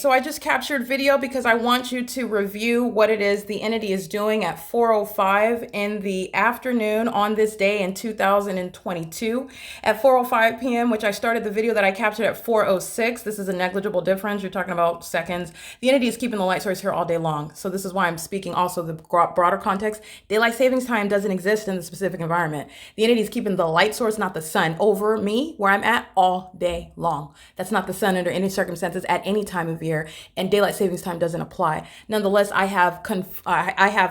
so I just captured video because I want you to review what it is the entity is doing at 4:05 in the afternoon on this day in 2022 at 4:05 p.m., which I started the video that I captured at 4:06. This is a negligible difference. You're talking about seconds. The entity is keeping the light source here all day long. So this is why I'm speaking also the broader context. Daylight savings time doesn't exist in the specific environment. The entity is keeping the light source, not the sun, over me where I'm at all day long. That's not the sun under any circumstances at any time of year, and daylight savings time doesn't apply. Nonetheless, I have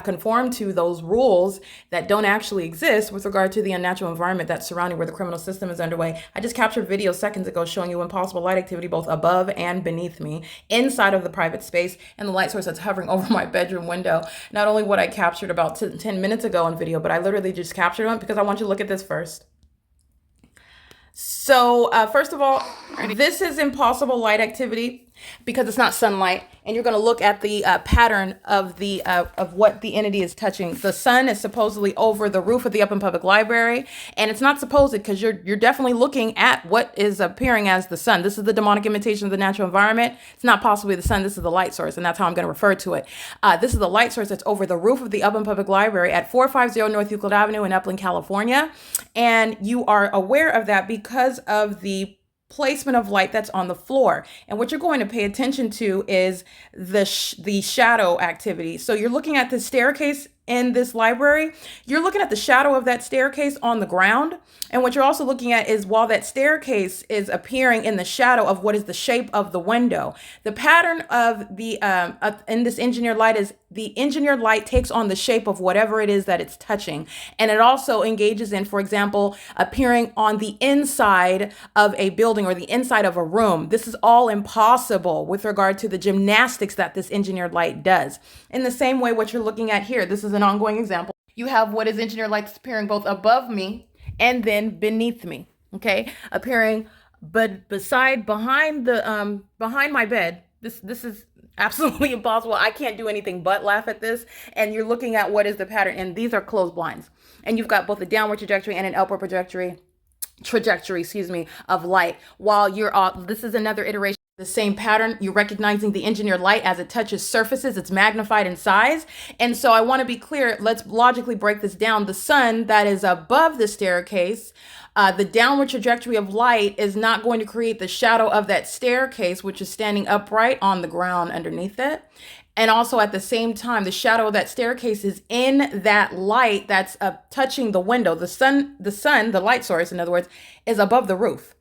conformed to those rules that don't actually exist with regard to the unnatural environment that's surrounding where the criminal system is underway. I just captured video seconds ago showing you impossible light activity both above and beneath me, inside of the private space, and the light source that's hovering over my bedroom window. Not only what I captured about 10 minutes ago in video, but I literally just captured them because I want you to look at this first. So first of all, this is impossible light activity because it's not sunlight, and you're going to look at the pattern of the of what the entity is touching. The sun is supposedly over the roof of the Upland Public Library, and it's not supposed because you're definitely looking at what is appearing as the sun. This is the demonic imitation of the natural environment. It's not possibly the sun. This is the light source, and that's how I'm going to refer to it. This is the light source that's over the roof of the Upland Public Library at 450 North Euclid Avenue in Upland, California, and you are aware of that because of the placement of light that's on the floor. And what you're going to pay attention to is the shadow activity. So you're looking at the staircase in this library. You're looking at the shadow of that staircase on the ground. And what you're also looking at is while that staircase is appearing in the shadow of what is the shape of the window, the pattern of the in this engineered light is the engineered light takes on the shape of whatever it is that it's touching. And it also engages in, for example, appearing on the inside of a building or the inside of a room. This is all impossible with regard to the gymnastics that this engineered light does. In the same way, what you're looking at here, this is an ongoing example. You have what is engineered light appearing both above me and then beneath me, okay? Appearing behind my bed. This is absolutely impossible. I can't do anything but laugh at this. And you're looking at what is the pattern, and these are closed blinds. And you've got both a downward trajectory and an upward trajectory, of light. While this is another iteration. The same pattern, you're recognizing the engineered light as it touches surfaces, it's magnified in size. And so I want to be clear, let's logically break this down. The sun that is above the staircase, the downward trajectory of light is not going to create the shadow of that staircase, which is standing upright on the ground underneath it. And also at the same time, the shadow of that staircase is in that light that's touching the window. The light source, in other words, is above the roof.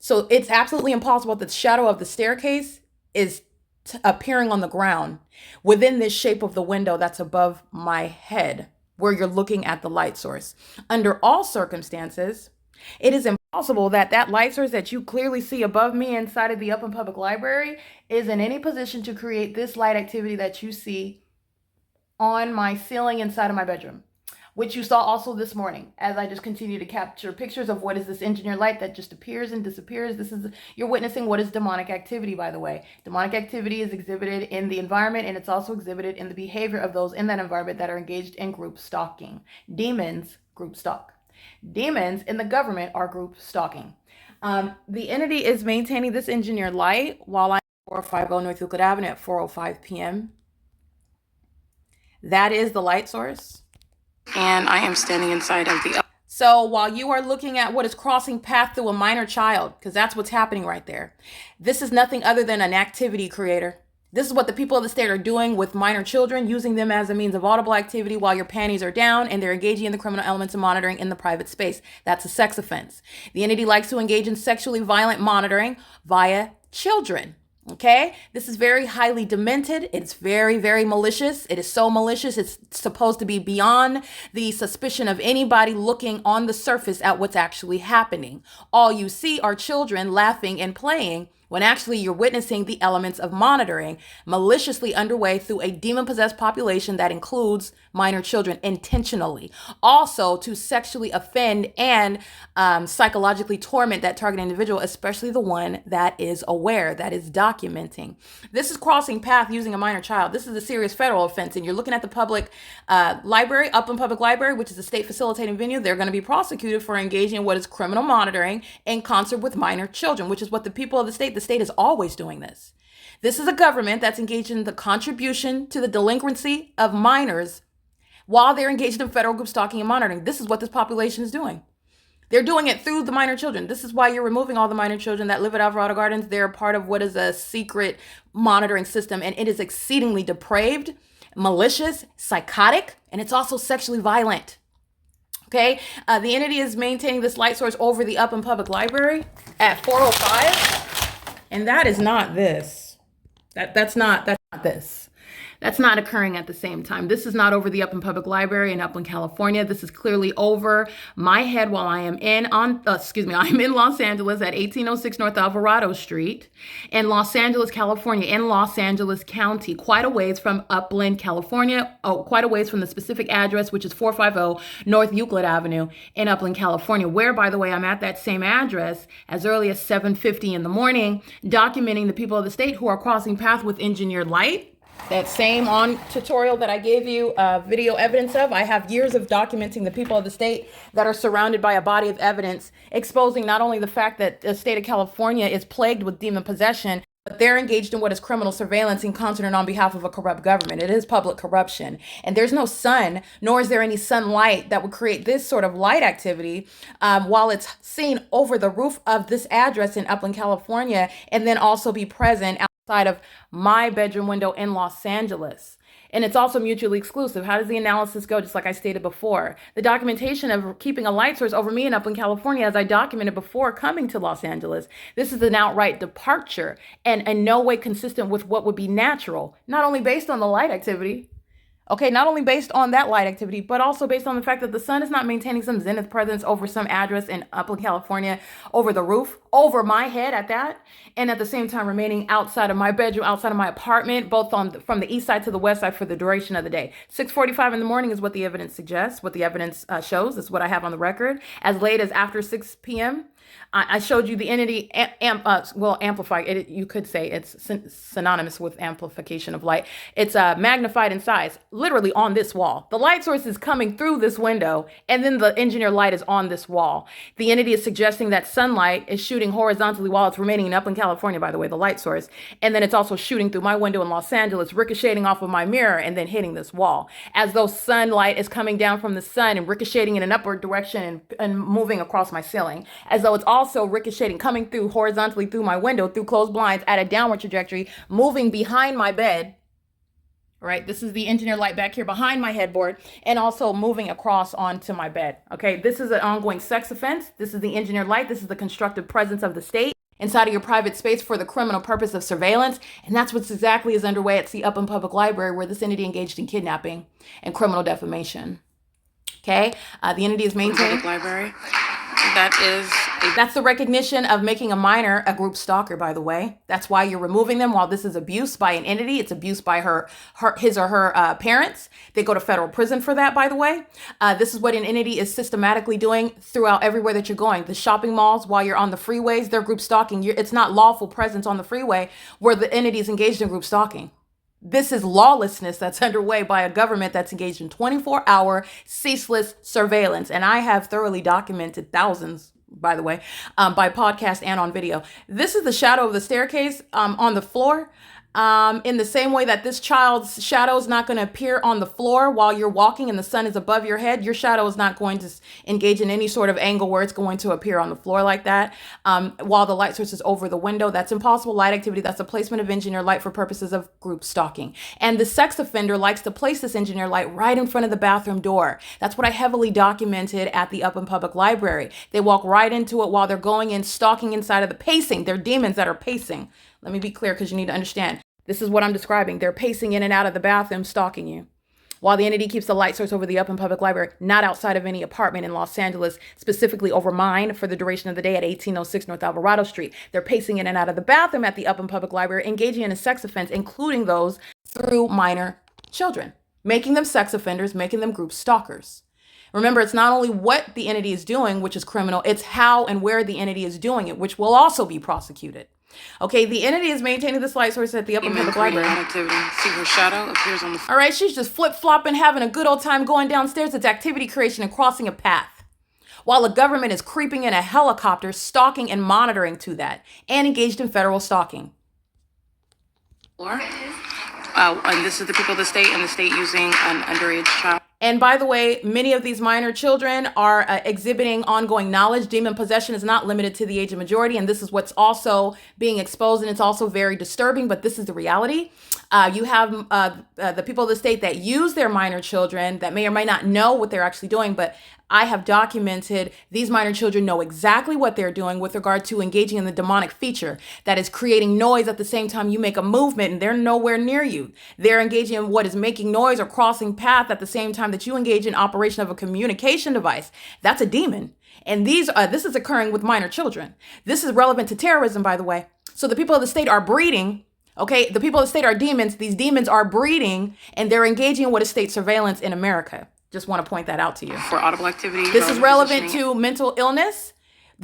So it's absolutely impossible that the shadow of the staircase is appearing on the ground within this shape of the window that's above my head, where you're looking at the light source. Under all circumstances, it is impossible that that light source that you clearly see above me inside of the Upland Public Library is in any position to create this light activity that you see on my ceiling inside of my bedroom, which you saw also this morning as I just continue to capture pictures of what is this engineered light that just appears and disappears. You're witnessing what is demonic activity, by the way. Demonic activity is exhibited in the environment, and it's also exhibited in the behavior of those in that environment that are engaged in group stalking. Demons group stalk. Demons in the government are group stalking. The entity is maintaining this engineered light while I'm at 450 North Euclid Avenue at 4:05 p.m. That is the light source. And I am standing inside of the... So while you are looking at what is crossing path through a minor child, because that's what's happening right there, this is nothing other than an activity creator. This is what the people of the state are doing with minor children, using them as a means of audible activity while your panties are down, and they're engaging in the criminal elements of monitoring in the private space. That's a sex offense. The entity likes to engage in sexually violent monitoring via children. Okay, this is very highly demented. It's very, very malicious. It is so malicious. It's supposed to be beyond the suspicion of anybody looking on the surface at what's actually happening. All you see are children laughing and playing when actually you're witnessing the elements of monitoring maliciously underway through a demon-possessed population that includes minor children intentionally. Also to sexually offend and psychologically torment that target individual, especially the one that is aware, that is documenting. This is crossing path using a minor child. This is a serious federal offense, and you're looking at the public library, Upland Public Library, which is a state facilitating venue. They're going to be prosecuted for engaging in what is criminal monitoring in concert with minor children, which is what the people of the state is always doing this. This is a government that's engaged in the contribution to the delinquency of minors while they're engaged in federal group stalking and monitoring. This is what this population is doing. They're doing it through the minor children. This is why you're removing all the minor children that live at Alvarado Gardens. They're part of what is a secret monitoring system, and it is exceedingly depraved, malicious, psychotic, and it's also sexually violent. Okay, the entity is maintaining this light source over the Upland Public Library at 405, and that is not this. That's not this. That's not occurring at the same time. This is not over the Upland Public Library in Upland, California. This is clearly over my head while I am in Los Angeles at 1806 North Alvarado Street in Los Angeles, California, in Los Angeles County, quite a ways from Upland, California, quite a ways from the specific address, which is 450 North Euclid Avenue in Upland, California, where, by the way, I'm at that same address as early as 7:50 in the morning, documenting the people of the state who are crossing paths with engineered light. That same tutorial that I gave you video evidence of, I have years of documenting the people of the state that are surrounded by a body of evidence exposing not only the fact that the state of California is plagued with demon possession, but they're engaged in what is criminal surveillance in concert and on behalf of a corrupt government. It is public corruption. And there's no sun, nor is there any sunlight that would create this sort of light activity while it's seen over the roof of this address in Upland, California, and then also be present outside of my bedroom window in Los Angeles. And it's also mutually exclusive. How does the analysis go? Just like I stated before, the documentation of keeping a light source over me in Upland, California, as I documented before coming to Los Angeles, this is an outright departure and in no way consistent with what would be natural, not only based on the light activity, okay, not only based on that light activity, but also based on the fact that the sun is not maintaining some zenith presence over some address in Upland, California, over the roof, over my head at that, and at the same time remaining outside of my bedroom, outside of my apartment, both from the east side to the west side for the duration of the day. 6:45 in the morning is what the evidence suggests, what the evidence shows. Is what I have on the record. As late as after 6 p.m., I showed you the entity amplify. You could say it's synonymous with amplification of light. It's magnified in size, literally on this wall. The light source is coming through this window, and then the engineer light is on this wall. The entity is suggesting that sunlight is shooting horizontally while it's remaining in Upland, California, by the way, the light source. And then it's also shooting through my window in Los Angeles, ricocheting off of my mirror, and then hitting this wall. As though sunlight is coming down from the sun and ricocheting in an upward direction and moving across my ceiling. As though it's also ricocheting, coming through horizontally through my window, through closed blinds at a downward trajectory, moving behind my bed. Right, this is the engineer light back here behind my headboard, and also moving across onto my bed. Okay, this is an ongoing sex offense. This is the engineer light. This is the constructive presence of the state inside of your private space for the criminal purpose of surveillance. And that's what's exactly is underway at the Upland Public Library, where this entity engaged in kidnapping and criminal defamation. Okay, the entity is maintaining public library. That's the recognition of making a minor a group stalker, by the way. That's why you're removing them. While this is abuse by an entity, it's abuse by his or her parents. They go to federal prison for that, by the way. This is what an entity is systematically doing throughout everywhere that you're going. The shopping malls, while you're on the freeways, they're group stalking. It's not lawful presence on the freeway where the entity is engaged in group stalking. This is lawlessness that's underway by a government that's engaged in 24-hour ceaseless surveillance. And I have thoroughly documented thousands, by the way, by podcast and on video. This is the shadow of the staircase on the floor. In the same way that this child's shadow is not going to appear on the floor while you're walking and the sun is above your head, your shadow is not going to engage in any sort of angle where it's going to appear on the floor like that. While the light source is over the window, that's impossible light activity. That's a placement of engineer light for purposes of group stalking. And the sex offender likes to place this engineer light right in front of the bathroom door. That's what I heavily documented at the Upland Public Library. They walk right into it while they're going in, stalking inside of the pacing. They're demons that are pacing. Let me be clear, because you need to understand. This is what I'm describing. They're pacing in and out of the bathroom, stalking you. While the entity keeps the light source over the Upland Public Library, not outside of any apartment in Los Angeles, specifically over mine for the duration of the day at 1806 North Alvarado Street. They're pacing in and out of the bathroom at the Upland Public Library, engaging in a sex offense, including those through minor children, making them sex offenders, making them group stalkers. Remember, it's not only what the entity is doing, which is criminal, it's how and where the entity is doing it, which will also be prosecuted. Okay, the entity is maintaining this light source at the Upland Public Library. Activity. See her shadow appears on the floor. All right, she's just flip-flopping, having a good old time going downstairs. It's activity creation and crossing a path. While the government is creeping in a helicopter, stalking and monitoring to that, and engaged in federal stalking. And this is the people of the state and the state using an underage child. And by the way, many of these minor children are exhibiting ongoing knowledge. Demon possession is not limited to the age of majority. And this is what's also being exposed. And it's also very disturbing, but this is the reality. You have the people of the state that use their minor children that may or may not know what they're actually doing, but I have documented these minor children know exactly what they're doing with regard to engaging in the demonic feature that is creating noise at the same time you make a movement and they're nowhere near you. They're engaging in what is making noise or crossing path at the same time that you engage in operation of a communication device. That's a demon. And this is occurring with minor children. This is relevant to terrorism, by the way. So the people of the state are breeding. Okay, the people of the state are demons. These demons are breeding and they're engaging in what is state surveillance in America. Just want to point that out to you. For audible activity. This is relevant to mental illness.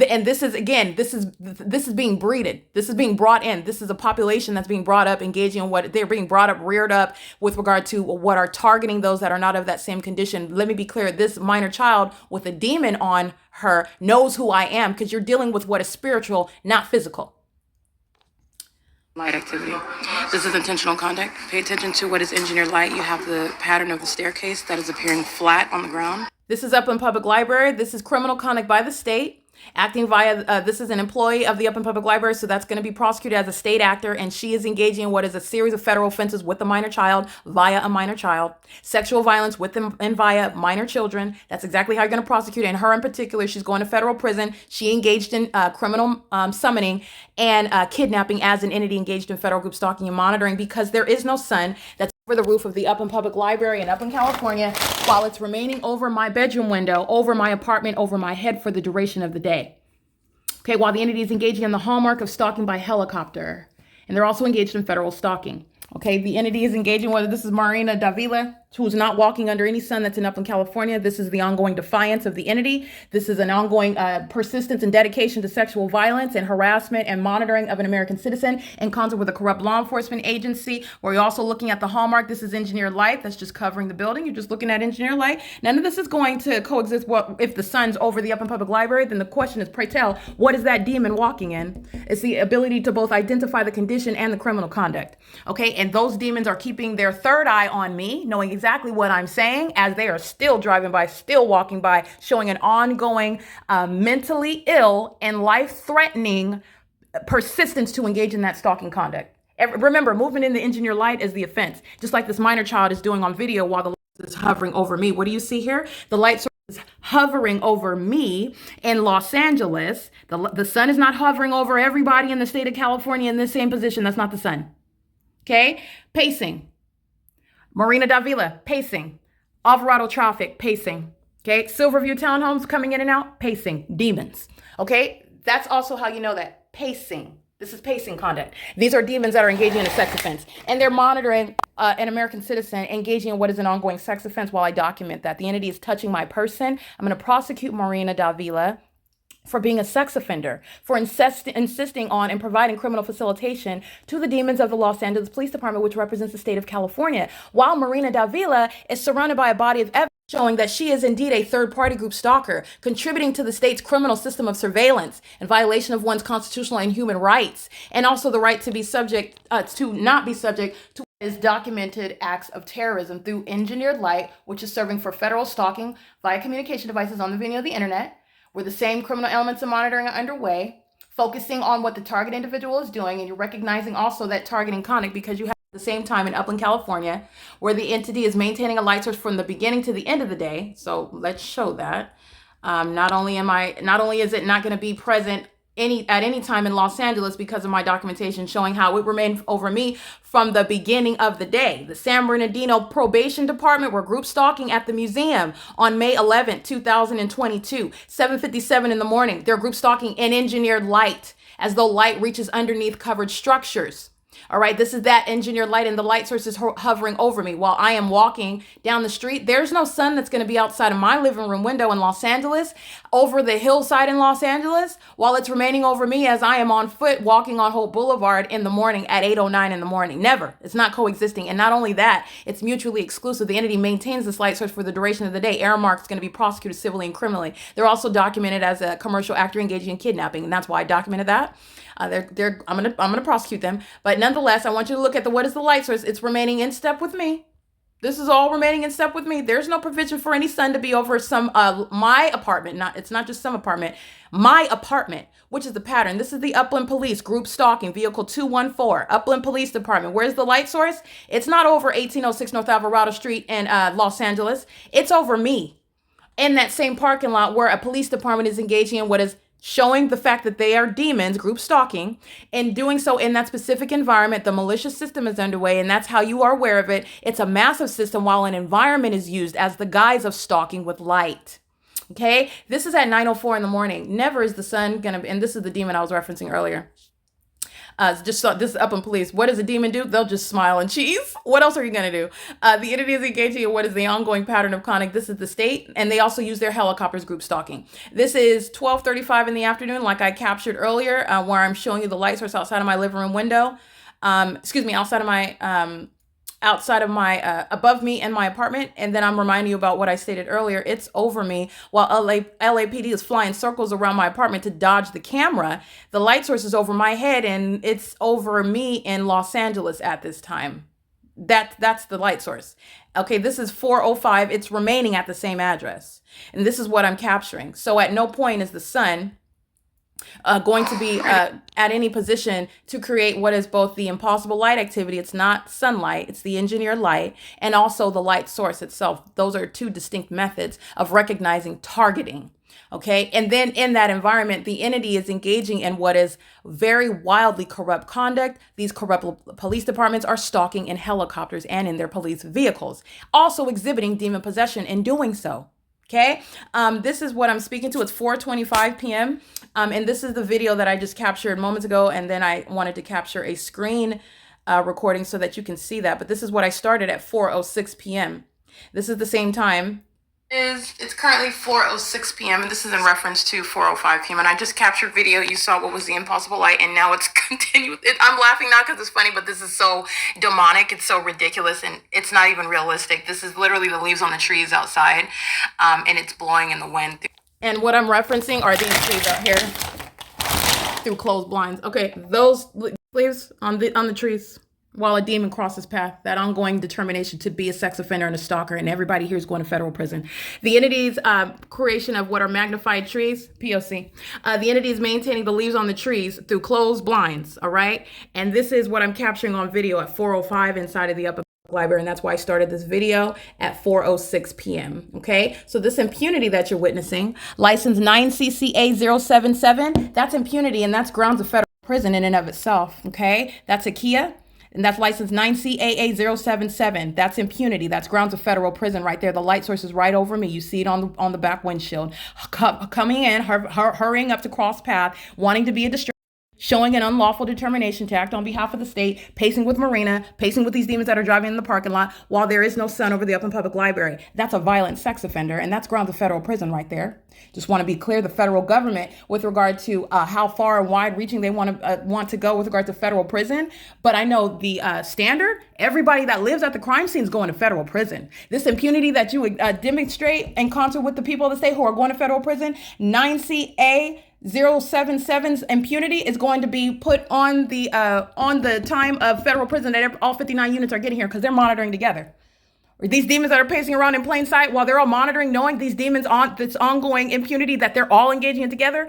And this is, again, this is being breeded. This is being brought in. This is a population that's being brought up, engaging in what they're being brought up, reared up with regard to what are targeting those that are not of that same condition. Let me be clear. This minor child with a demon on her knows who I am because you're dealing with what is spiritual, not physical. Light activity. This is intentional conduct. Pay attention to what is engineered light. You have the pattern of the staircase that is appearing flat on the ground. This is Upland Public Library. This is criminal conduct by the state. Acting via, this is an employee of the Upland Public Library, so that's going to be prosecuted as a state actor, and she is engaging in what is a series of federal offenses with a minor child via a minor child. Sexual violence with them and via minor children. That's exactly how you're going to prosecute it. And her in particular, she's going to federal prison. She engaged in criminal summoning and kidnapping as an entity engaged in federal group stalking and monitoring because there is no son that's over the roof of the Upland Public Library in Upland, California, while it's remaining over my bedroom window, over my apartment, over my head for the duration of the day. Okay, while the entity is engaging in the hallmark of stalking by helicopter. And they're also engaged in federal stalking. Okay, the entity is engaging, whether this is Marina Davila, who's not walking under any sun that's in Upland, California. This is the ongoing defiance of the entity. This is an ongoing persistence and dedication to sexual violence and harassment and monitoring of an American citizen in concert with a corrupt law enforcement agency. Where you're also looking at the hallmark. This is engineered light that's just covering the building. You're just looking at engineered light. None of this is going to coexist. What if the sun's over the Upland Public Library? Then the question is, pray tell, what is that demon walking in? It's the ability to both identify the condition and the criminal conduct. Okay, and those demons are keeping their third eye on me, knowing exactly what I'm saying as they are still driving by, still walking by, showing an ongoing mentally ill and life-threatening persistence to engage in that stalking conduct. Remember, movement in the engineer light is the offense, just like this minor child is doing on video while the light is hovering over me. What do you see here? The light source is hovering over me in Los Angeles. The sun is not hovering over everybody in the state of California in the same position. That's not the sun. Okay, pacing. Marina Davila, pacing. Alvarado traffic, pacing. Okay, Silverview townhomes coming in and out, pacing. Demons. Okay, that's also how you know that. Pacing. This is pacing conduct. These are demons that are engaging in a sex offense. And they're monitoring an American citizen engaging in what is an ongoing sex offense while I document that. The entity is touching my person. I'm going to prosecute Marina Davila for being a sex offender, for insisting on and providing criminal facilitation to the demons of the Los Angeles Police Department, which represents the state of California, while Marina Davila is surrounded by a body of evidence showing that she is indeed a third-party group stalker, contributing to the state's criminal system of surveillance in violation of one's constitutional and human rights, and also the right to be subject, to not be subject to is documented acts of terrorism through engineered light, which is serving for federal stalking via communication devices on the venue of the internet, where the same criminal elements of monitoring are underway, focusing on what the target individual is doing, and you're recognizing also that targeting conduct because you have at the same time in Upland, California, where the entity is maintaining a light source from the beginning to the end of the day. So let's show that. Not only is it not going to be present at any time in Los Angeles because of my documentation showing how it remained over me from the beginning of the day. The San Bernardino Probation Department were group stalking at the museum on May 11th, 2022, 7:57 in the morning. They're group stalking in engineered light as though light reaches underneath covered structures. All right, this is that engineered light, and the light source is hovering over me while I am walking down the street. There's no sun that's going to be outside of my living room window in Los Angeles, over the hillside in Los Angeles, while it's remaining over me as I am on foot walking on Hope Boulevard in the morning at 8:09 in the morning. Never. It's not coexisting. And not only that, it's mutually exclusive. The entity maintains this light source for the duration of the day. Aramark's going to be prosecuted civilly and criminally. They're also documented as a commercial actor engaging in kidnapping, and that's why I documented that. I'm gonna prosecute them, but Nonetheless, I want you to look at what is the light source. It's remaining in step with me. This is all remaining in step with me. There's no provision for any sun to be over my apartment. It's not just some apartment. My apartment, which is the pattern. This is the Upland Police Group Stalking, Vehicle 214, Upland Police Department. Where's the light source? It's not over 1806 North Alvarado Street in Los Angeles. It's over me in that same parking lot where a police department is engaging in what is showing the fact that they are demons, group stalking, and doing so in that specific environment. The malicious system is underway, and that's how you are aware of it. It's a massive system while an environment is used as the guise of stalking with light. Okay, this is at 9:04 in the morning. Never is the sun gonna be, and this is the demon I was referencing earlier. This is Upland Police. What does a demon do? They'll just smile and cheese. What else are you gonna do? The entity is engaging in what is the ongoing pattern of conduct. This is the state, and they also use their helicopters group stalking. This is 12:35 in the afternoon, like I captured earlier, where I'm showing you the light source outside of my living room window. Outside of my above me in my apartment, and then I'm reminding you about what I stated earlier. It's over me while LAPD is flying circles around my apartment to dodge the camera. The light source is over my head, and it's over me in Los Angeles at this time. That's the light source. Okay, this is 4:05. It's remaining at the same address, and this is what I'm capturing. So at no point is the sun going to be at any position to create what is both the impossible light activity. It's not sunlight, it's the engineered light, and also the light source itself. Those are two distinct methods of recognizing targeting. Okay, and then in that environment, the entity is engaging in what is very wildly corrupt conduct. These corrupt police departments are stalking in helicopters and in their police vehicles, also exhibiting demon possession in doing so. Okay, this is what I'm speaking to. It's 4:25 p.m. And this is the video that I just captured moments ago. And then I wanted to capture a screen recording so that you can see that. But this is what I started at 4:06 p.m. This is the same time. It's currently 4:06 p.m. and this is in reference to 4:05 p.m. and I just captured video. You saw what was the impossible light, and now it's continued. I'm laughing not because it's funny, but this is so demonic. It's so ridiculous, and it's not even realistic. This is literally the leaves on the trees outside, and it's blowing in the wind. And what I'm referencing are these trees out here through closed blinds. Okay, those leaves on the trees. While a demon crosses path, that ongoing determination to be a sex offender and a stalker, and everybody here is going to federal prison. The entity's creation of what are magnified trees, P.O.C. The entity is maintaining the leaves on the trees through closed blinds, all right? And this is what I'm capturing on video at 4:05 inside of the upper library, and that's why I started this video at 4:06 p.m. Okay, so this impunity that you're witnessing, license 9CCA077, that's impunity, and that's grounds of federal prison in and of itself. Okay, that's a Kia. And that's license 9CAA077. That's impunity. That's grounds of federal prison right there. The light source is right over me. You see it on the back windshield. Coming in, hurrying up to cross path, wanting to be a distraction, showing an unlawful determination to act on behalf of the state, pacing with Marina, pacing with these demons that are driving in the parking lot while there is no sun over the Upland Public Library. That's a violent sex offender, and that's grounds of federal prison right there. Just want to be clear, the federal government, with regard to how far and wide-reaching they want to go with regard to federal prison. But I know the standard, everybody that lives at the crime scene is going to federal prison. This impunity that you demonstrate in concert with the people of the state who are going to federal prison, 9CA077's impunity is going to be put on the time of federal prison that all 59 units are getting here because they're monitoring together. Or these demons that are pacing around in plain sight while they're all monitoring, knowing these demons on this ongoing impunity that they're all engaging in together,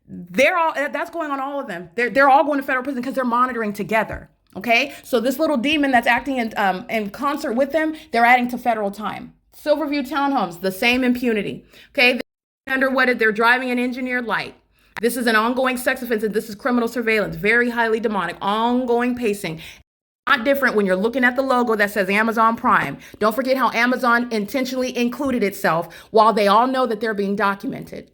that's going on all of them. They're all going to federal prison because they're monitoring together. Okay, so this little demon that's acting in concert with them, they're adding to federal time. Silverview Townhomes, the same impunity. Okay, they're driving an engineered light. This is an ongoing sex offense, and this is criminal surveillance, very highly demonic, ongoing pacing. Not different when you're looking at the logo that says Amazon Prime. Don't forget how Amazon intentionally included itself while they all know that they're being documented.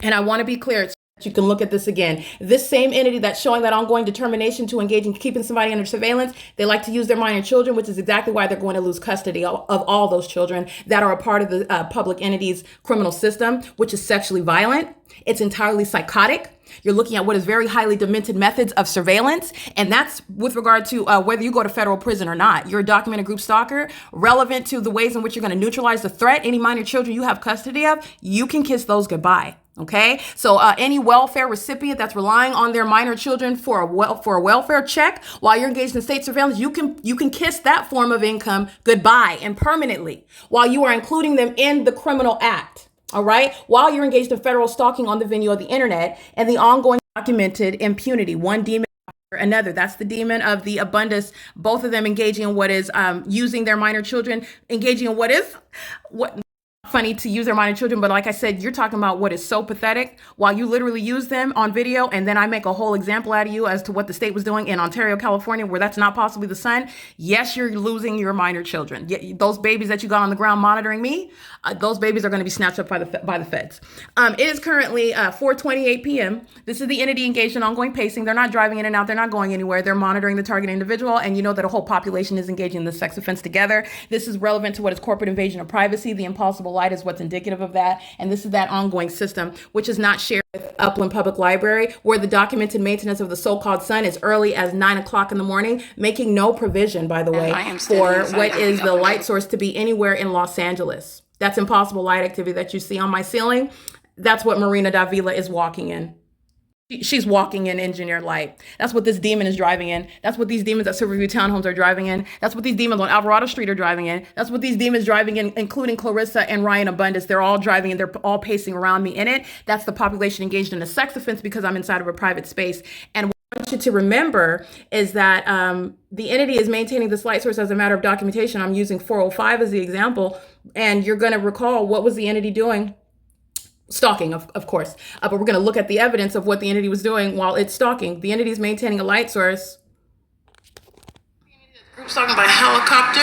And I want to be clear, you can look at this again. This same entity that's showing that ongoing determination to engage in keeping somebody under surveillance, they like to use their minor children, which is exactly why they're going to lose custody of all those children that are a part of the public entity's criminal system, which is sexually violent. It's entirely psychotic. You're looking at what is very highly demented methods of surveillance, and that's with regard to whether you go to federal prison or not. You're a documented group stalker, relevant to the ways in which you're going to neutralize the threat. Any minor children you have custody of, you can kiss those goodbye. Okay, so any welfare recipient that's relying on their minor children for a welfare check while you're engaged in state surveillance, you can kiss that form of income goodbye and permanently while you are including them in the criminal act. All right, while you're engaged in federal stalking on the venue of the internet and the ongoing documented impunity, one demon after another. That's the demon of the abundance. Both of them engaging in what is using their minor children, engaging in what funny to use their minor children, but like I said, you're talking about what is so pathetic while you literally use them on video, and then I make a whole example out of you as to what the state was doing in Ontario, California, where that's not possibly the son. Yes, you're losing your minor children. Those babies that you got on the ground monitoring me, those babies are going to be snatched up by the feds. It is currently 4:28 p.m. This is the entity engaged in ongoing pacing. They're not driving in and out. They're not going anywhere. They're monitoring the target individual, and you know that a whole population is engaging in the sex offense together. This is relevant to what is corporate invasion of privacy. The impossible light is what's indicative of that, and this is that ongoing system which is not shared with Upland Public Library, where the documented maintenance of the so-called sun is early as 9 o'clock in the morning, making no provision, by the way, for what is the light source to be anywhere in Los Angeles. That's impossible light activity that you see on my ceiling. That's what Marina Davila is walking in. She's walking in engineered light. That's what this demon is driving in. That's what these demons at Silverview Townhomes are driving in. That's what these demons on Alvarado Street are driving in. That's what these demons driving in, including Clarissa and Ryan Abundance. They're all driving in. They're all pacing around me in it. That's the population engaged in a sex offense because I'm inside of a private space. And what I want you to remember is that the entity is maintaining this light source as a matter of documentation. I'm using 405 as the example. And you're going to recall, what was the entity doing? Stalking, of course, but we're going to look at the evidence of what the entity was doing while it's stalking. The entity is maintaining a light source. Group stalking by helicopter.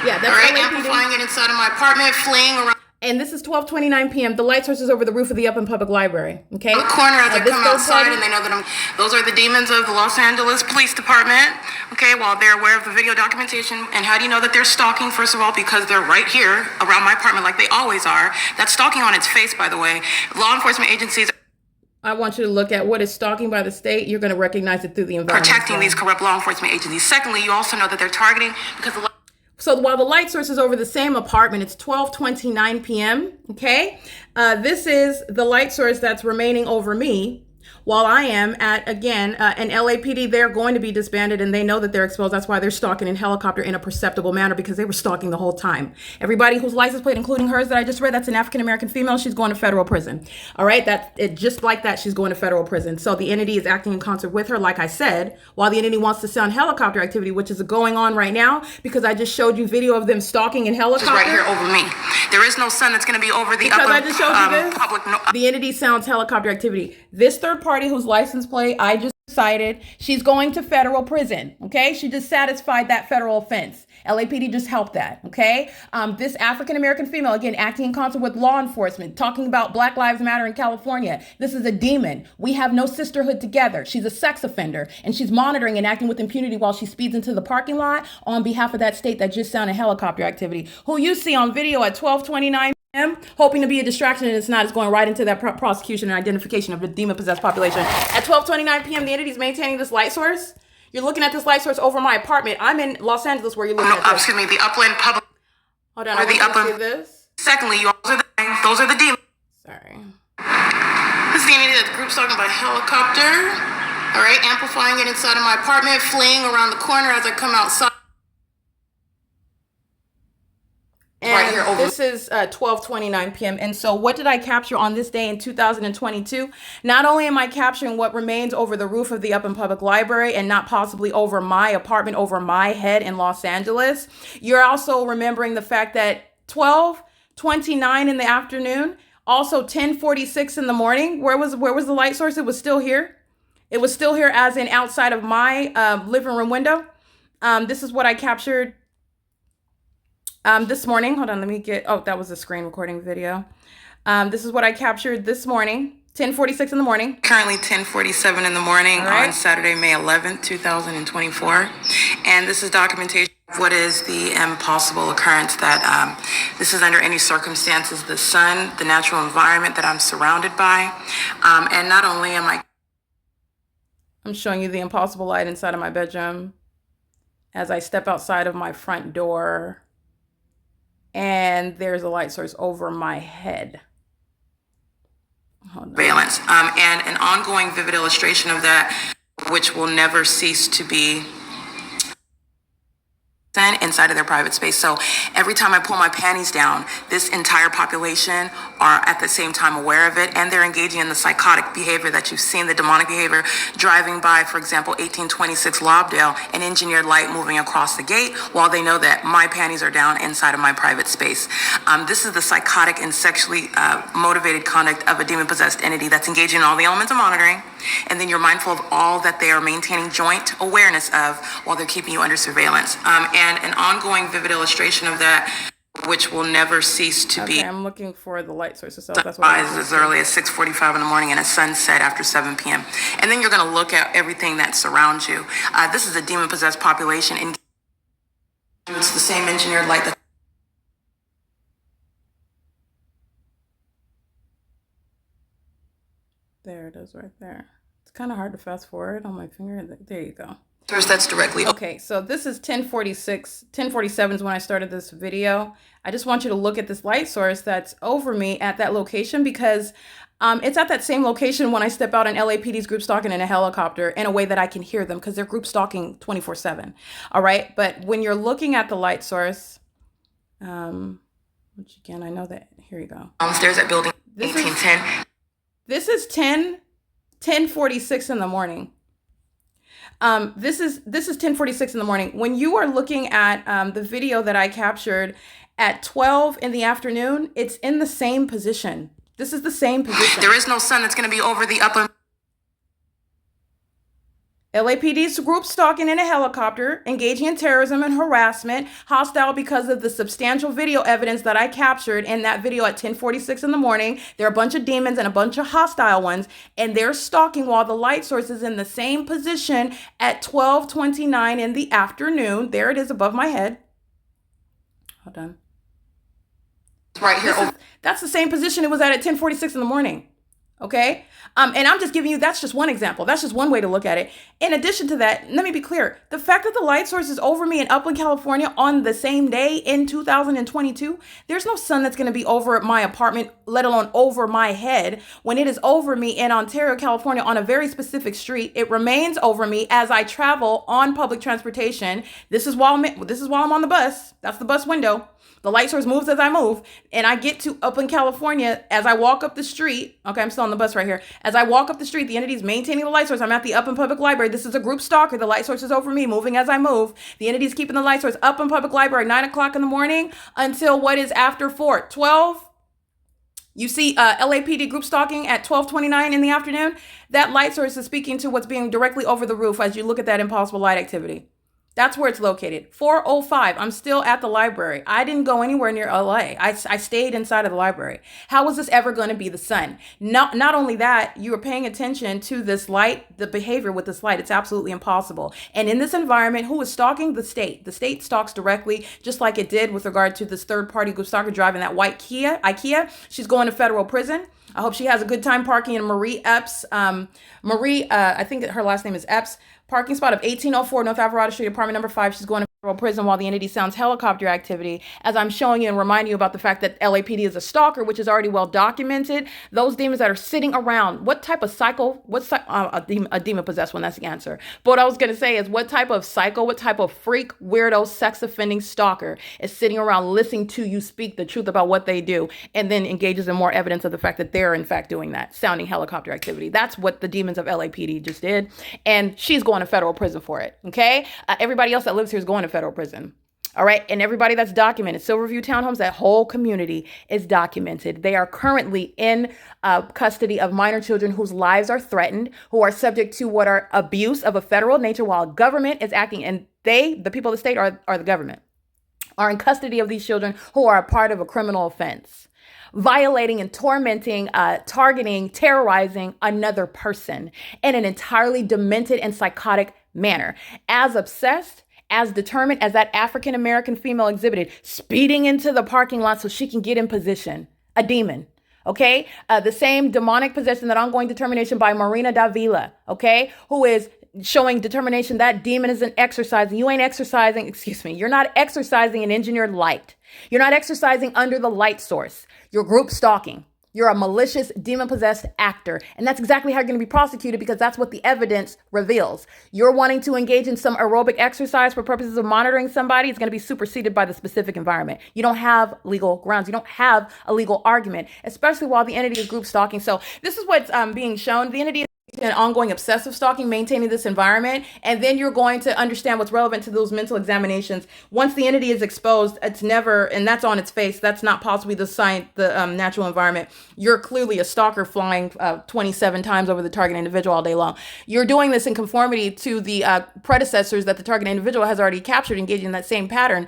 Yeah, that's all right. Amplifying it inside of my apartment, fleeing around. And this is 12:29 p.m. The light source is over the roof of the Upland Public Library. Okay. The corner as I come outside, and they know that those are the demons of the Los Angeles Police Department. Okay, while they're aware of the video documentation. And how do you know that they're stalking? First of all, because they're right here around my apartment, like they always are. That's stalking on its face, by the way. Law enforcement agencies. I want you to look at what is stalking by the state. You're going to recognize it through the environment. Protecting these corrupt law enforcement agencies. Secondly, you also know that they're targeting because so while the light source is over the same apartment, it's 12:29 p.m. Okay, this is the light source that's remaining over me while I am at, again, an LAPD. They're going to be disbanded, and they know that they're exposed. That's why they're stalking in helicopter in a perceptible manner, because they were stalking the whole time. Everybody whose license plate, including hers that I just read, that's an African-American female. She's going to federal prison. All right, just like that, she's going to federal prison. So the entity is acting in concert with her, like I said, while the entity wants to sound helicopter activity, which is going on right now, because I just showed you video of them stalking in helicopter. Right here over me. There is no sun that's going to be over the because I just showed you this. The entity sounds helicopter activity. This third party whose license plate I just cited, she's going to federal prison. Okay, she just satisfied that federal offense. LAPD just helped that. Okay, this African-American female, again, acting in concert with law enforcement, talking about Black Lives Matter in California. This is a demon. We have no sisterhood together. She's a sex offender, and she's monitoring and acting with impunity while she speeds into the parking lot on behalf of that state that just sounded helicopter activity. Who you see on video at 12:29 p.m. hoping to be a distraction, and it's not. It's going right into that prosecution and identification of the demon-possessed population. At 12:29 p.m., the entity is maintaining this light source. You're looking at this light source over my apartment. I'm in Los Angeles, where you're looking at this. Excuse me, the Upland Public. Hold on, I want you to see this. Secondly, those are the demons. Sorry. This is the entity that's group stalking by helicopter. All right, amplifying it inside of my apartment, fleeing around the corner as I come outside. And right here over. This is 12:29 p.m. And so what did I capture on this day in 2022? Not only am I capturing what remains over the roof of the Upland Public Library and not possibly over my apartment, over my head in Los Angeles, you're also remembering the fact that 12:29 in the afternoon, also 10:46 in the morning, where was the light source? It was still here. It was still here, as in outside of my living room window. This is what I captured this morning. Hold on, let me get, that was a screen recording video. This is what I captured this morning, 10:46 in the morning. Currently 10:47 in the morning on Saturday, May 11th, 2024. And this is documentation of what is the impossible occurrence that this is under any circumstances, the sun, the natural environment that I'm surrounded by. And not only am I'm showing you the impossible light inside of my bedroom as I step outside of my front door. And there's a light source over my head. surveillance, and an ongoing vivid illustration of that, which will never cease to be inside of their private space. So every time I pull my panties down, this entire population are at the same time aware of it, and they're engaging in the psychotic behavior that you've seen, the demonic behavior, driving by, for example, 1826 Lobdale, an engineered light moving across the gate while they know that my panties are down inside of my private space. This is the psychotic and sexually motivated conduct of a demon-possessed entity that's engaging in all the elements of monitoring, and then you're mindful of all that they are maintaining joint awareness of while they're keeping you under surveillance. And an ongoing vivid illustration of that, which will never cease to be. I'm looking for the light source itself. That's what as early as 6:45 in the morning and a sunset after 7 p.m. And then you're going to look at everything that surrounds you. This is a demon-possessed population. And it's the same engineered light that there it is right there. It's kind of hard to fast forward on my finger. There you go. that's directly. Okay, so this is 1046, 1047 is when I started this video. I just want you to look at this light source that's over me at that location, because it's at that same location when I step out and LAPD's group stalking in a helicopter in a way that I can hear them, because they're group stalking 24/7. All right, but when you're looking at the light source, which again, I know that, here you go. Downstairs at building 1810. This is 10:46 in the morning. This is 10:46 in the morning. When you are looking at the video that I captured at 12 in the afternoon, it's in the same position. This is the same position. There is no sun that's going to be over the upper. LAPD's group stalking in a helicopter, engaging in terrorism and harassment, hostile because of the substantial video evidence that I captured in that video at 10:46 in the morning. There are a bunch of demons and a bunch of hostile ones, and they're stalking while the light source is in the same position at 12:29 in the afternoon. There it is above my head. Hold on. Right here. That's the same position it was at 10:46 in the morning. Okay. And I'm just giving you, that's just one example. That's just one way to look at it. In addition to that, let me be clear. The fact that the light source is over me in Upland, California on the same day in 2022, there's no sun that's going to be over my apartment, let alone over my head. When it is over me in Ontario, California on a very specific street, it remains over me as I travel on public transportation. This is while I'm on the bus. That's the bus window. The light source moves as I move, and I get to Upland, California as I walk up the street. Okay, I'm still on the bus right here. As I walk up the street, the entity is maintaining the light source. I'm at the Upland Public Library. This is a group stalker. The light source is over me, moving as I move. The entity is keeping the light source up in Public Library 9 o'clock in the morning until what is after 4, 12. You see LAPD group stalking at 12:29 in the afternoon. That light source is speaking to what's being directly over the roof as you look at that impossible light activity. That's where it's located. 4:05. I'm still at the library. I didn't go anywhere near LA. I stayed inside of the library. How was this ever going to be the sun? Not only that, you were paying attention to this light, the behavior with this light. It's absolutely impossible. And in this environment, who is stalking? The state. The state stalks directly, just like it did with regard to this third-party group stalker driving that white IKEA. She's going to federal prison. I hope she has a good time parking in Marie Epps. I think her last name is Epps. Parking spot of 1804 North Alvarado Street, apartment number 5. She's going to federal prison while the entity sounds helicopter activity. As I'm showing you and reminding you about the fact that LAPD is a stalker, which is already well documented. Those demons that are sitting around, what type of cycle, a demon possessed one, that's the answer. But what I was going to say is what type of psycho, what type of freak, weirdo, sex offending stalker is sitting around listening to you speak the truth about what they do and then engages in more evidence of the fact that they're in fact doing that, sounding helicopter activity. That's what the demons of LAPD just did. And she's going to federal prison for it. Okay. Everybody else that lives here is going to federal prison. All right. And everybody that's documented, Silverview Townhomes, that whole community is documented. They are currently in custody of minor children whose lives are threatened, who are subject to what are abuse of a federal nature while government is acting. And the people of the state are the government, are in custody of these children who are a part of a criminal offense, violating and tormenting, targeting, terrorizing another person in an entirely demented and psychotic manner. As obsessed, as determined as that African-American female exhibited, speeding into the parking lot so she can get in position. A demon. Okay? The same demonic possession, that ongoing determination by Marina Davila, okay? Who is showing determination that demon isn't exercising. You ain't exercising, you're not exercising an engineered light. You're not exercising under the light source. You're group stalking. You're a malicious, demon-possessed actor. And that's exactly how you're going to be prosecuted, because that's what the evidence reveals. You're wanting to engage in some aerobic exercise for purposes of monitoring somebody. It's going to be superseded by the specific environment. You don't have legal grounds. You don't have a legal argument, especially while the entity is group stalking. So this is what's being shown. The entity is and ongoing obsessive stalking, maintaining this environment, and then you're going to understand what's relevant to those mental examinations. Once the entity is exposed, it's never, and that's on its face, that's not possibly the natural environment. You're clearly a stalker flying 27 times over the target individual all day long. You're doing this in conformity to the predecessors that the target individual has already captured, engaging in that same pattern.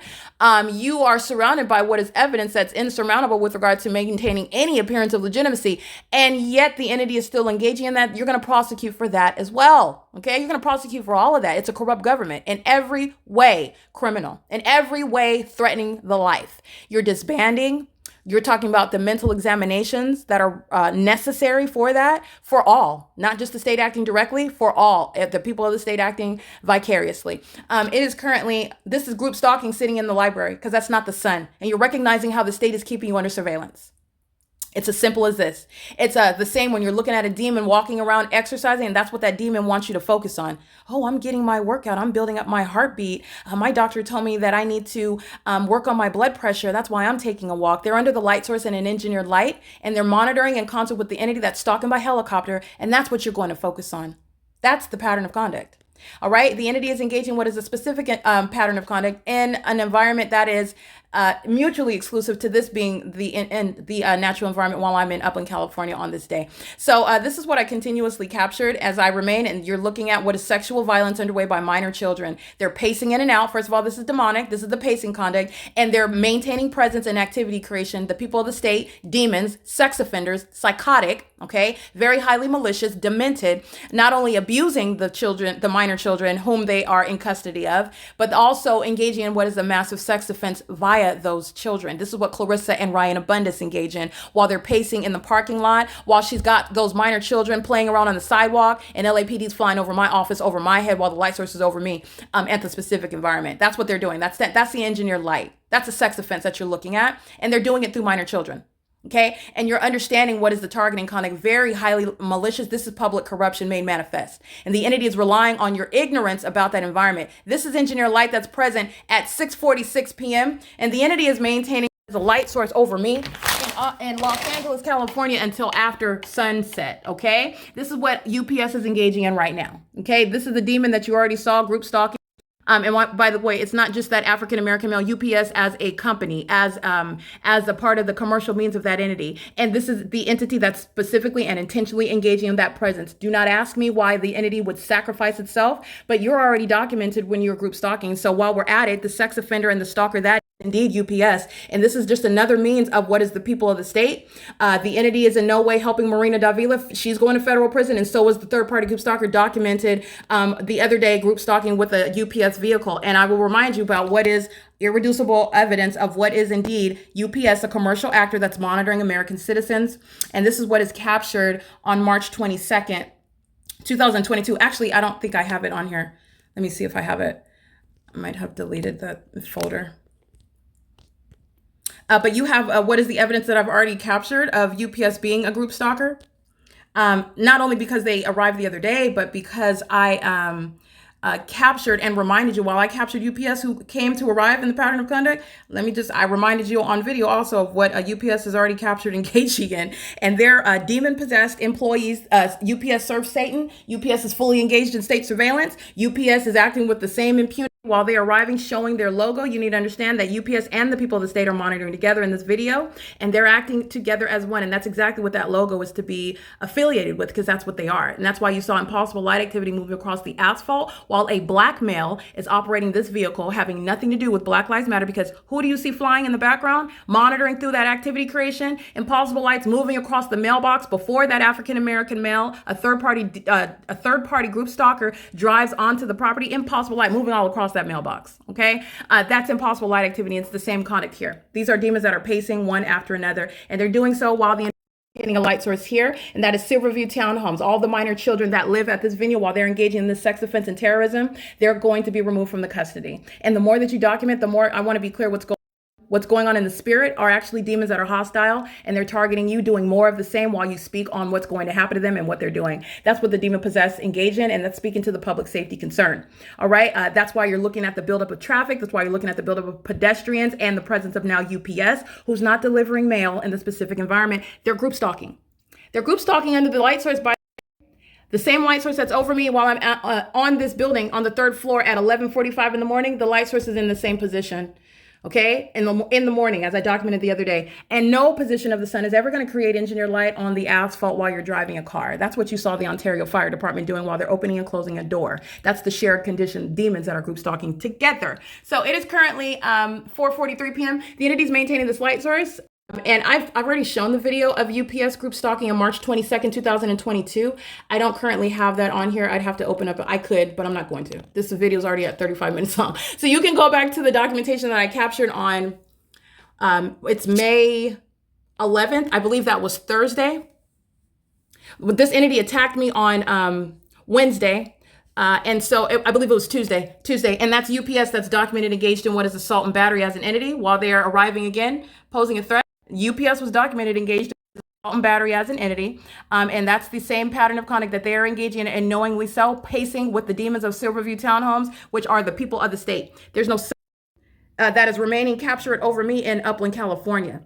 You are surrounded by what is evidence that's insurmountable with regard to maintaining any appearance of legitimacy, and yet the entity is still engaging in that. You're going to prosecute for that as well. Okay, you're going to prosecute for all of that. It's a corrupt government, in every way criminal, in every way threatening the life. You're disbanding. You're talking about the mental examinations that are necessary for that, for all, not just the state acting directly, for all, the people of the state acting vicariously. It is currently, this is group stalking sitting in the library, because that's not the sun. And you're recognizing how the state is keeping you under surveillance. It's as simple as this. It's the same when you're looking at a demon walking around exercising, and that's what that demon wants you to focus on. Oh, I'm getting my workout. I'm building up my heartbeat. My doctor told me that I need to work on my blood pressure. That's why I'm taking a walk. They're under the light source and an engineered light, and they're monitoring in concert with the entity that's stalking by helicopter, and that's what you're going to focus on. That's the pattern of conduct. All right. The entity is engaging what is a specific pattern of conduct in an environment that is mutually exclusive to this being the natural environment while I'm in Upland, California on this day. So this is what I continuously captured as I remain, and you're looking at what is sexual violence underway by minor children. They're pacing in and out. First of all, this is demonic. This is the pacing conduct, and they're maintaining presence and activity creation. The people of the state, demons, sex offenders, psychotic, okay, very highly malicious, demented, not only abusing the children, the minor children whom they are in custody of, but also engaging in what is a massive sex offense via those children. This is what Clarissa and Ryan Abundis engage in while they're pacing in the parking lot, while she's got those minor children playing around on the sidewalk, and LAPD's flying over my office, over my head, while the light source is over me at the specific environment. That's what they're doing. That's the engineered light. That's a sex offense that you're looking at, and they're doing it through minor children. Okay, and you're understanding what is the targeting conduct, very highly malicious. This is public corruption made manifest. And the entity is relying on your ignorance about that environment. This is engineered light that's present at 6:46 p.m. And the entity is maintaining the light source over me in Los Angeles, California until after sunset. Okay, this is what UPS is engaging in right now. Okay, this is the demon that you already saw, group stalking. And by the way, it's not just that African-American male, UPS as a company, as a part of the commercial means of that entity. And this is the entity that's specifically and intentionally engaging in that presence. Do not ask me why the entity would sacrifice itself, but you're already documented when you're group stalking. So while we're at it, the sex offender and the stalker, that indeed UPS. And this is just another means of what is the people of the state. The entity is in no way helping Marina Davila. She's going to federal prison, and so was the third party group stalker documented the other day, group stalking with a UPS vehicle. And I will remind you about what is irreducible evidence of what is indeed UPS, a commercial actor that's monitoring American citizens. And this is what is captured on March 22nd, 2022. Actually, I don't think I have it on here. Let me see if I have it. I might have deleted that folder. But you have what is the evidence that I've already captured of UPS being a group stalker? Not only because they arrived the other day, but because I captured and reminded you while I captured UPS who came to arrive in the pattern of conduct. I reminded you on video also of what UPS has already captured engaging in. And they're demon-possessed employees. UPS serves Satan. UPS is fully engaged in state surveillance. UPS is acting with the same impunity while they're arriving, showing their logo. You need to understand that UPS and the people of the state are monitoring together in this video, and they're acting together as one. And that's exactly what that logo is to be affiliated with, because that's what they are. And that's why you saw impossible light activity moving across the asphalt while a black male is operating this vehicle, having nothing to do with Black Lives Matter, because who do you see flying in the background, monitoring through that activity creation? Impossible lights moving across the mailbox before that African-American male, a third party group stalker drives onto the property. Impossible light moving all across that mailbox. Okay, that's impossible light activity. It's the same conduct here. These are demons that are pacing one after another, and they're doing so while the getting a light source here, and that is Silverview Townhomes. All the minor children that live at this venue while they're engaging in this sex offense and terrorism, they're going to be removed from the custody. And the more that you document, the more I want to be clear what's going on. what's going on in the spirit are actually demons that are hostile, and they're targeting you, doing more of the same while you speak on what's going to happen to them and what they're doing. That's what the demon possessed engage in, and that's speaking to the public safety concern. All right. That's why you're looking at the buildup of traffic. That's why you're looking at the buildup of pedestrians and the presence of now UPS, who's not delivering mail in the specific environment. They're group stalking. They're group stalking under the light source by the same light source that's over me while I'm on this building on the third floor at 11:45 in the morning. The light source is in the same position. Okay, in the morning, as I documented the other day. And no position of the sun is ever going to create engineered light on the asphalt while you're driving a car. That's what you saw the Ontario Fire Department doing while they're opening and closing a door. That's the shared condition demons that are group stalking together. So it is currently 4:43 p.m. The entity is maintaining this light source. And I've already shown the video of UPS group stalking on March 22nd, 2022. I don't currently have that on here. I'd have to open up. I could, but I'm not going to. This video is already at 35 minutes long. So you can go back to the documentation that I captured on, it's May 11th. I believe that was Thursday. But this entity attacked me on Wednesday. And so I believe it was Tuesday. And that's UPS that's documented engaged in what is assault and battery as an entity while they are arriving again, posing a threat. UPS was documented engaged in assault and battery as an entity. And that's the same pattern of conduct that they are engaging in and knowingly so, pacing with the demons of Silverview Townhomes, which are the people of the state. There's no that is remaining captured over me in Upland, California.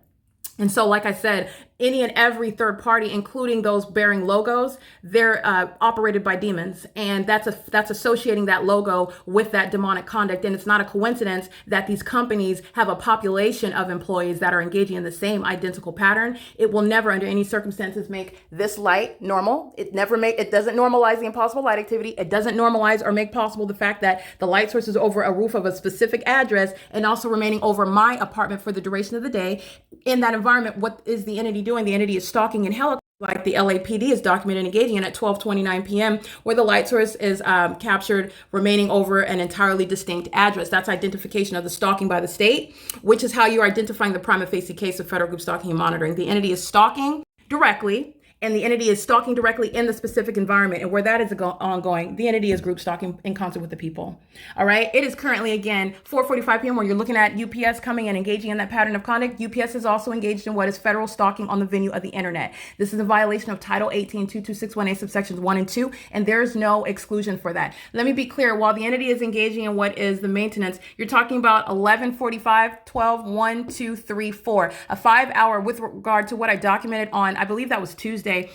And so, like I said, any and every third party, including those bearing logos, they're operated by demons. And that's associating that logo with that demonic conduct. And it's not a coincidence that these companies have a population of employees that are engaging in the same identical pattern. It will never, under any circumstances, make this light normal. It doesn't normalize the impossible light activity. It doesn't normalize or make possible the fact that the light source is over a roof of a specific address and also remaining over my apartment for the duration of the day. In that environment, what is the entity doing? The entity is stalking in helicopter, like the LAPD is documented engaging in at 12:29 p.m., where the light source is captured remaining over an entirely distinct address. That's identification of the stalking by the state, which is how you're identifying the prima facie case of federal group stalking and monitoring. The entity is stalking directly, and the entity is stalking directly in the specific environment. And where that is ongoing, the entity is group stalking in concert with the people. All right. It is currently, again, 4:45 p.m. where you're looking at UPS coming and engaging in that pattern of conduct. UPS is also engaged in what is federal stalking on the venue of the internet. This is a violation of Title 18, 22618 subsections 1 and 2, and there is no exclusion for that. Let me be clear. While the entity is engaging in what is the maintenance, you're talking about 11:45, 12, 1, 2, 3, 4, a 5-hour with regard to what I documented on, I believe that was Tuesday,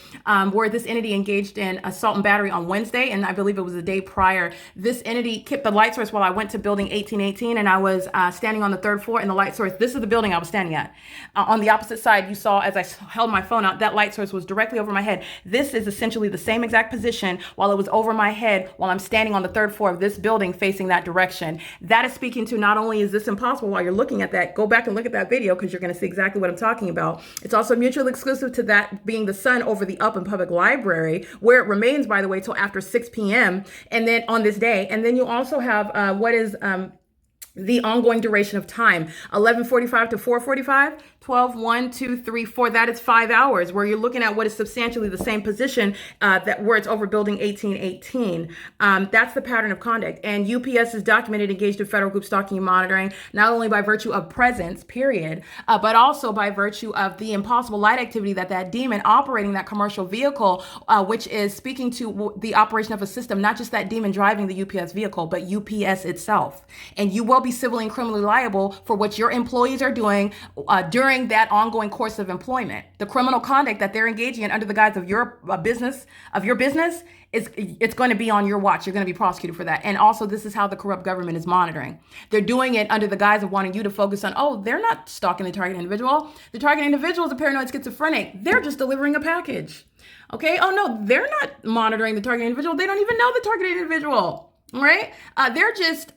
where this entity engaged in assault and battery on Wednesday, and I believe it was the day prior. This entity kept the light source while I went to building 1818, and I was standing on the third floor, and the light source, this is the building I was standing at. On the opposite side, you saw as I held my phone out, that light source was directly over my head. This is essentially the same exact position while it was over my head while I'm standing on the third floor of this building facing that direction. That is speaking to not only is this impossible while you're looking at that, go back and look at that video because you're going to see exactly what I'm talking about. It's also mutually exclusive to that being the sun over the Upland Public Library, where it remains, by the way, till after 6 p.m. and then on this day. And then you also have what is the ongoing duration of time, 11:45 to 4:45, 12, 1, 2, 3, 4. That is 5 hours where you're looking at what is substantially the same position that where it's over building 1818. That's the pattern of conduct. And UPS is documented engaged in federal group stalking and monitoring, not only by virtue of presence, period, but also by virtue of the impossible light activity that demon operating that commercial vehicle, which is speaking to the operation of a system, not just that demon driving the UPS vehicle, but UPS itself. And you will be civilly and criminally liable for what your employees are doing during that ongoing course of employment. The criminal conduct that they're engaging in under the guise of your business, it's going to be on your watch. You're going to be prosecuted for that. And also, this is how the corrupt government is monitoring. They're doing it under the guise of wanting you to focus on, oh, they're not stalking the target individual. The target individual is a paranoid schizophrenic. They're just delivering a package. Okay. Oh no, they're not monitoring the target individual. They don't even know the targeted individual. Right? They're just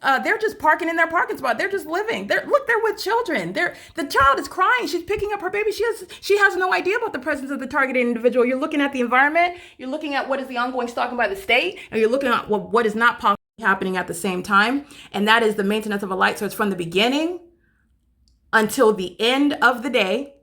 parking in their parking spot. They're just living. They're with children. The child is crying. She's picking up her baby. She has no idea about the presence of the targeted individual. You're looking at the environment. You're looking at what is the ongoing stalking by the state, and you're looking at what is not possibly happening at the same time. And that is the maintenance of a light source from the beginning until the end of the day,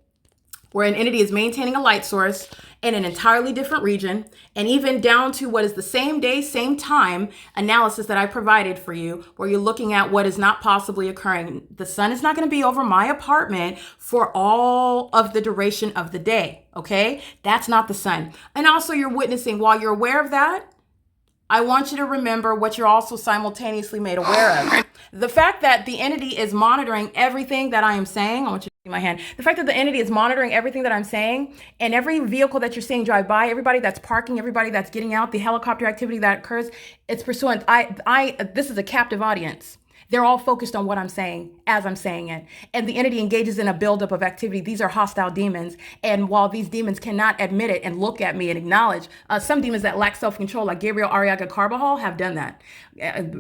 where an entity is maintaining a light source in an entirely different region, and even down to what is the same day, same time analysis that I provided for you, where you're looking at what is not possibly occurring. The sun is not going to be over my apartment for all of the duration of the day, okay? That's not the sun. And also you're witnessing, while you're aware of that, I want you to remember what you're also simultaneously made aware of. The fact that the entity is monitoring everything that I am saying, I want you to see my hand. The fact that the entity is monitoring everything that I'm saying, and every vehicle that you're seeing drive by, everybody that's parking, everybody that's getting out, the helicopter activity that occurs, it's pursuant. This is a captive audience. They're all focused on what I'm saying as I'm saying it. And the entity engages in a buildup of activity. These are hostile demons. And while these demons cannot admit it and look at me and acknowledge, some demons that lack self-control, like Gabriel Arriaga Carbajal, have done that.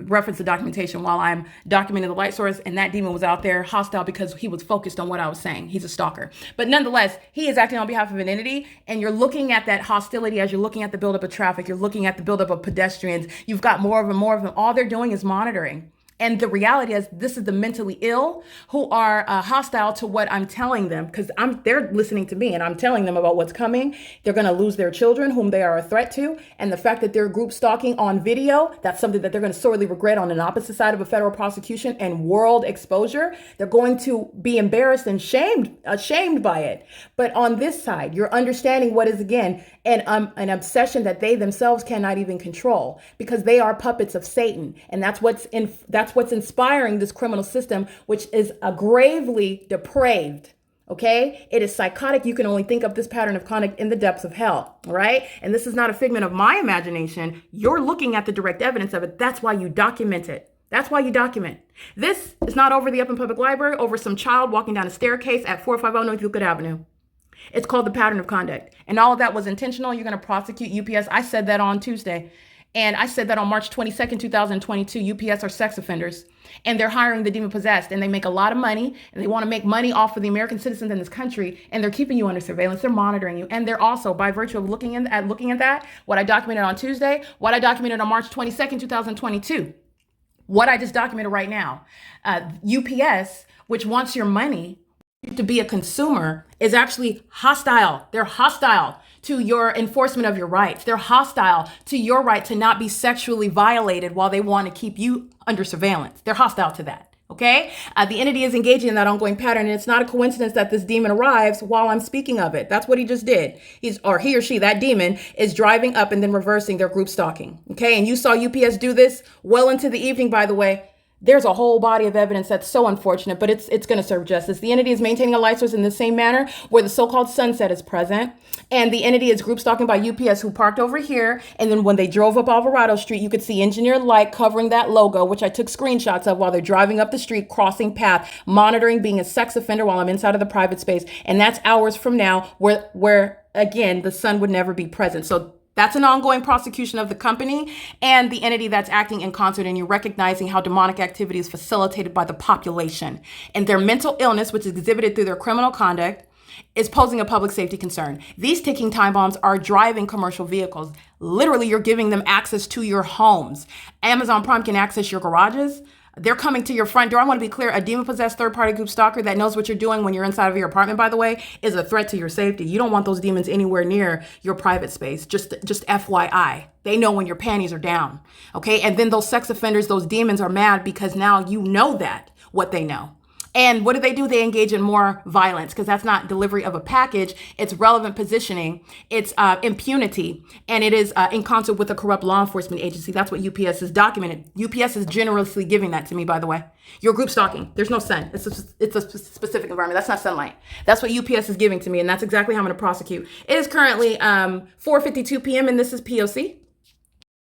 Reference the documentation while I'm documenting the light source, and that demon was out there hostile because he was focused on what I was saying. He's a stalker. But nonetheless, he is acting on behalf of an entity, and you're looking at that hostility as you're looking at the buildup of traffic. You're looking at the buildup of pedestrians. You've got more of them. All they're doing is monitoring. And the reality is, this is the mentally ill who are hostile to what I'm telling them, because they're listening to me and I'm telling them about what's coming. They're going to lose their children, whom they are a threat to. And the fact that they're group stalking on video, that's something that they're going to sorely regret on an opposite side of a federal prosecution and world exposure. They're going to be embarrassed and ashamed by it. But on this side, you're understanding what is, again, an obsession that they themselves cannot even control, because they are puppets of Satan. And that's what's inspiring this criminal system, which is gravely depraved. Okay, it is psychotic. You can only think of this pattern of conduct in the depths of hell. All right. And this is not a figment of my imagination. You're looking at the direct evidence of it. That's why you document it. That's why you document. This is not over the Upland Public Library, over some child walking down a staircase at 450 North Euclid Avenue. It's called the pattern of conduct. And all of that was intentional. You're going to prosecute UPS. I said that on Tuesday. And I said that on March 22nd, 2022, UPS are sex offenders, and they're hiring the demon possessed, and they make a lot of money, and they want to make money off of the American citizens in this country, and they're keeping you under surveillance. They're monitoring you. And they're also, by virtue of looking at that, what I documented on Tuesday, what I documented on March 22nd, 2022, what I just documented right now, UPS, which wants your money to be a consumer, is actually hostile. They're hostile to your enforcement of your rights. They're hostile to your right to not be sexually violated while they want to keep you under surveillance. They're hostile to that. Okay? The entity is engaging in that ongoing pattern, and it's not a coincidence that this demon arrives while I'm speaking of it. That's what he just did. He or she, that demon, is driving up and then reversing their group stalking. Okay? And you saw UPS do this well into the evening, by the way. There's a whole body of evidence that's so unfortunate, but it's going to serve justice. The entity is maintaining a light source in the same manner where the so-called sunset is present. And the entity is group stalking by UPS, who parked over here. And then when they drove up Alvarado Street, you could see engineered light covering that logo, which I took screenshots of while they're driving up the street, crossing path, monitoring, being a sex offender while I'm inside of the private space. And that's hours from now where again, the sun would never be present. So that's an ongoing prosecution of the company and the entity that's acting in concert, and you're recognizing how demonic activity is facilitated by the population. And their mental illness, which is exhibited through their criminal conduct, is posing a public safety concern. These ticking time bombs are driving commercial vehicles. Literally, you're giving them access to your homes. Amazon Prime can access your garages. They're coming to your front door. I want to be clear. A demon-possessed third-party group stalker that knows what you're doing when you're inside of your apartment, by the way, is a threat to your safety. You don't want those demons anywhere near your private space. Just FYI. They know when your panties are down. Okay? And then those sex offenders, those demons are mad because now you know what they know. And what do? They engage in more violence, because that's not delivery of a package. It's relevant positioning. It's impunity. And it is in concert with a corrupt law enforcement agency. That's what UPS is documented. UPS is generously giving that to me, by the way. You're group stalking. There's no sun. It's a specific environment. That's not sunlight. That's what UPS is giving to me. And that's exactly how I'm going to prosecute. It is currently 4:52 p.m. and this is P.O.C.